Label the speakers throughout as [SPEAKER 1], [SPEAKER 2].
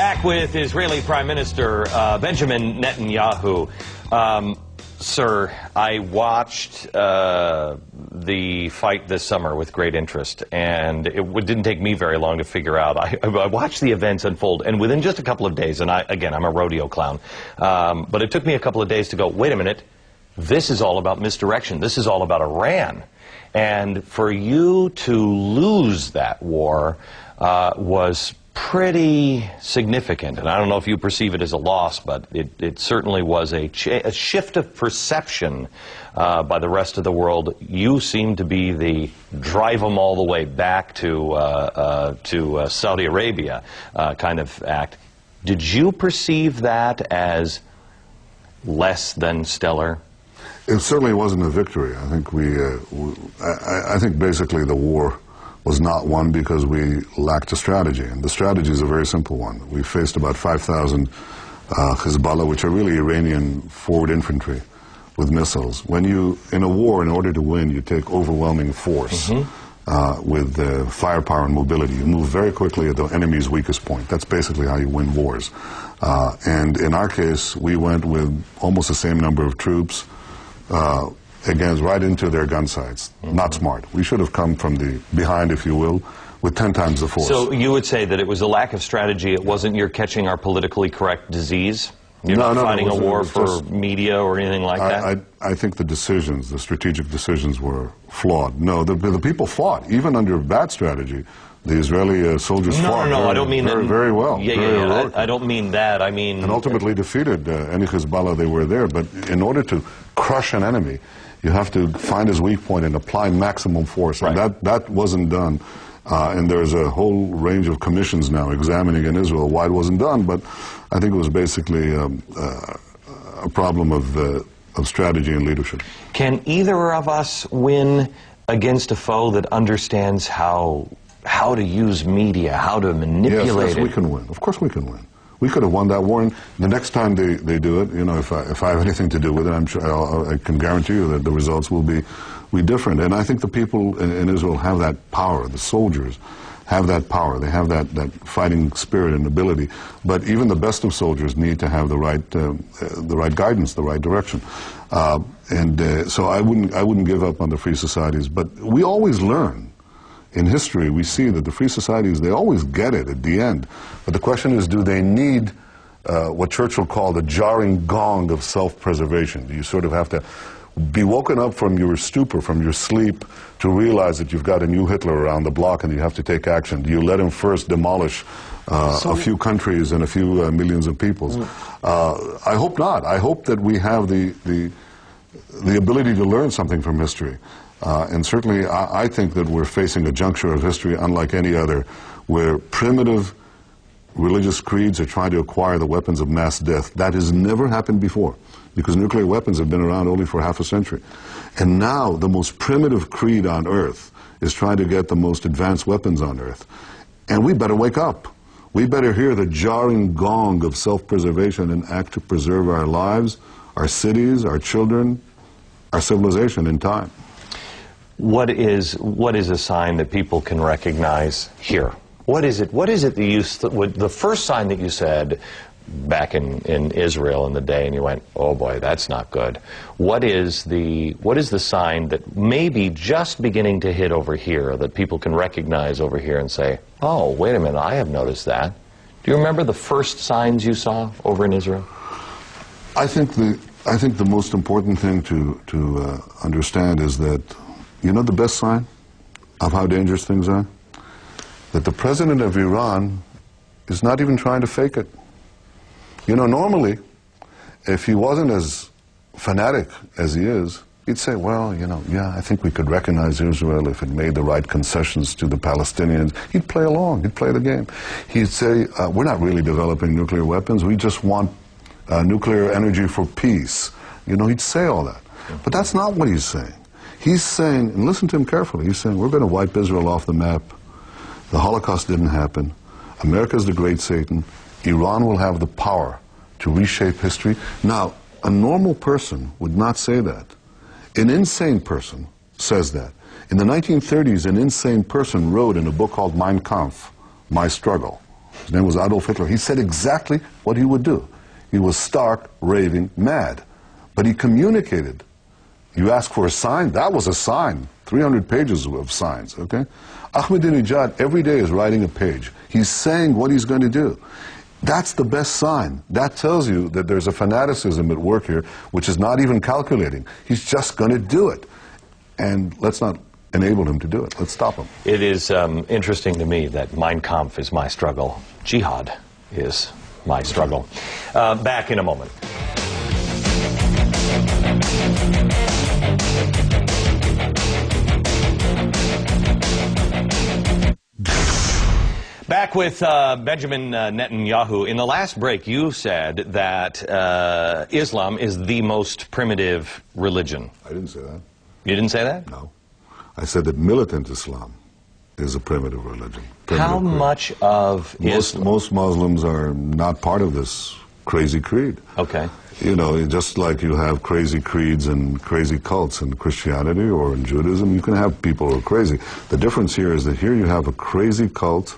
[SPEAKER 1] back with Israeli Prime Minister Benjamin Netanyahu. Sir, I watched the fight this summer with great interest, and it didn't take me very long to figure out. I watched the events unfold, and within just a couple of days, and again, I'm a rodeo clown, but it took me a couple of days to go, wait a minute, this is all about misdirection. This is all about Iran. And for you to lose that war was pretty significant. And I don't know if you perceive it as a loss, but it certainly was a shift of perception by the rest of the world. You seem to be the drive them all the way back to Saudi Arabia kind of act. Did you perceive that as less than stellar?
[SPEAKER 2] It certainly wasn't a victory. I think I think basically the war was not won because we lacked a strategy, and the strategy is a very simple one. We faced about 5,000 Hezbollah, which are really Iranian forward infantry with missiles. When you, in a war, in order to win, you take overwhelming force with firepower and mobility. You move very quickly at the enemy's weakest point. That's basically how you win wars. And in our case, we went with almost the same number of troops, again, right into their gun sights. Not smart. We should have come from the behind, if you will, with 10 times the force.
[SPEAKER 1] So you would say that it was a lack of strategy. It wasn't you're catching our politically correct disease? You're not fighting a war for media or anything like that?
[SPEAKER 2] I think the decisions, the strategic decisions were flawed. No, the people fought, even under bad strategy. The Israeli soldiers fought very well.
[SPEAKER 1] Yeah, I don't mean that. I mean...
[SPEAKER 2] And ultimately defeated any Hezbollah they were there. But in order to crush an enemy, you have to find his weak point and apply maximum force. And that wasn't done. And there's a whole range of commissions now examining in Israel why it wasn't done. But I think it was basically a problem of strategy and leadership.
[SPEAKER 1] Can either of us win against a foe that understands how to use media, how to manipulate it?
[SPEAKER 2] Yes, we can win. Of course we can win. We could have won that war, and the next time they do it, you know, if I have anything to do with it, I'm sure I can guarantee you that the results will be different. And I think the people in Israel have that power. The soldiers have that power. They have that fighting spirit and ability. But even the best of soldiers need to have the right guidance, the right direction. So I wouldn't give up on the free societies. But we always learn. In history, we see that the free societies, they always get it at the end. But the question is, do they need what Churchill called the jarring gong of self-preservation? Do you sort of have to be woken up from your stupor, from your sleep, to realize that you've got a new Hitler around the block and you have to take action? Do you let him first demolish a few countries and a few millions of peoples? I hope not. I hope that we have the ability to learn something from history. And certainly, I think that we're facing a juncture of history unlike any other, where primitive religious creeds are trying to acquire the weapons of mass death. That has never happened before, because nuclear weapons have been around only for half a century. And now, the most primitive creed on Earth is trying to get the most advanced weapons on Earth. And we better wake up. We better hear the jarring gong of self-preservation and act to preserve our lives, our cities, our children, our civilization in time.
[SPEAKER 1] What is a sign that people can recognize here? What is it that the first sign that you said back in Israel in the day, and you went, oh boy, that's not good. What is the sign that may be just beginning to hit over here, that people can recognize over here and say, oh, wait a minute, I have noticed that. Do you remember the first signs you saw over in Israel?
[SPEAKER 2] I think the most important thing to understand is that, you know, the best sign of how dangerous things are? That the president of Iran is not even trying to fake it. You know, normally, if he wasn't as fanatic as he is, he'd say, well, you know, yeah, I think we could recognize Israel if it made the right concessions to the Palestinians. He'd play along. He'd play the game. He'd say, we're not really developing nuclear weapons. We just want nuclear energy for peace. You know, he'd say all that. But that's not what he's saying. He's saying, and listen to him carefully, he's saying, we're going to wipe Israel off the map. The Holocaust didn't happen. America's the great Satan. Iran will have the power to reshape history. Now, a normal person would not say that. An insane person says that. In the 1930s, an insane person wrote in a book called Mein Kampf, My Struggle. His name was Adolf Hitler. He said exactly what he would do. He was stark, raving mad. But he communicated. You ask for a sign? That was a sign. 300 pages of signs, okay? Ahmadinejad every day is writing a page. He's saying what he's going to do. That's the best sign. That tells you that there's a fanaticism at work here, which is not even calculating. He's just going to do it. And let's not enable him to do it. Let's stop him.
[SPEAKER 1] It is interesting to me that Mein Kampf is my struggle. Jihad is my struggle. Back in a moment. Back with Benjamin Netanyahu. In the last break, you said that Islam is the most primitive religion.
[SPEAKER 2] I didn't say that.
[SPEAKER 1] You didn't say that?
[SPEAKER 2] No. I said that militant Islam is a primitive religion.
[SPEAKER 1] How much of Islam?
[SPEAKER 2] Most Muslims are not part of this crazy creed.
[SPEAKER 1] Okay.
[SPEAKER 2] You know, just like you have crazy creeds and crazy cults in Christianity or in Judaism, you can have people who are crazy. The difference here is that here you have a crazy cult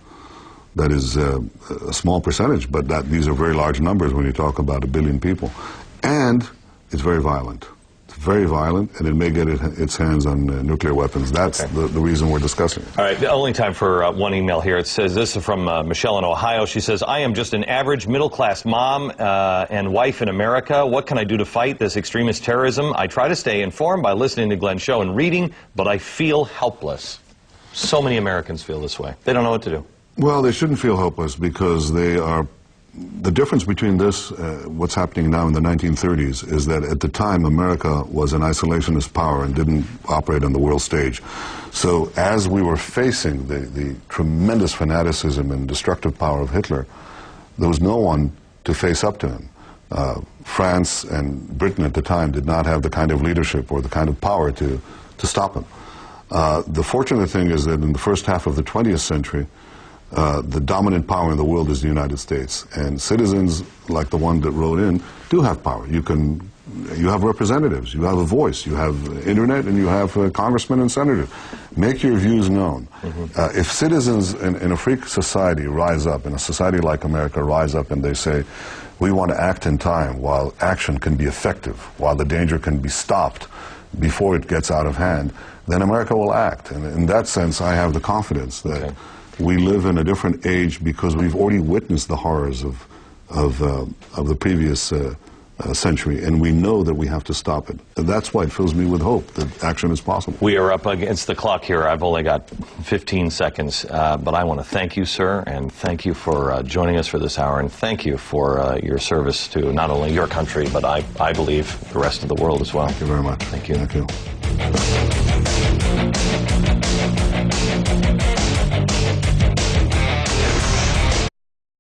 [SPEAKER 2] that is a small percentage, but these are very large numbers when you talk about 1 billion people. And it's very violent. It's very violent, and it may get its hands on nuclear weapons. That's the reason we're discussing it.
[SPEAKER 1] All right, only time for one email here. It says, this is from Michelle in Ohio. She says, I am just an average middle-class mom and wife in America. What can I do to fight this extremist terrorism? I try to stay informed by listening to Glenn's show and reading, but I feel helpless. So many Americans feel this way. They don't know what to do.
[SPEAKER 2] Well, they shouldn't feel hopeless because they are... The difference between this, what's happening now in the 1930s, is that at the time America was an isolationist power and didn't operate on the world stage. So as we were facing the tremendous fanaticism and destructive power of Hitler, there was no one to face up to him. France and Britain at the time did not have the kind of leadership or the kind of power to stop him. The fortunate thing is that in the first half of the 20th century, the dominant power in the world is the United States, and citizens like the one that wrote in do have power. You have representatives, you have a voice, you have internet, and you have congressmen and senators. Make your views known. If citizens in a free society rise up, in a society like America rise up and they say, we want to act in time while action can be effective, while the danger can be stopped before it gets out of hand, then America will act. And in that sense, I have the confidence that we live in a different age because we've already witnessed the horrors of the previous century, and we know that we have to stop it. And that's why it fills me with hope that action is possible.
[SPEAKER 1] We are up against the clock here. I've only got 15 seconds, but I want to thank you, sir, and thank you for joining us for this hour, and thank you for your service to not only your country, but I believe the rest of the world as well.
[SPEAKER 2] Thank you very much.
[SPEAKER 1] Thank you.
[SPEAKER 2] Thank you.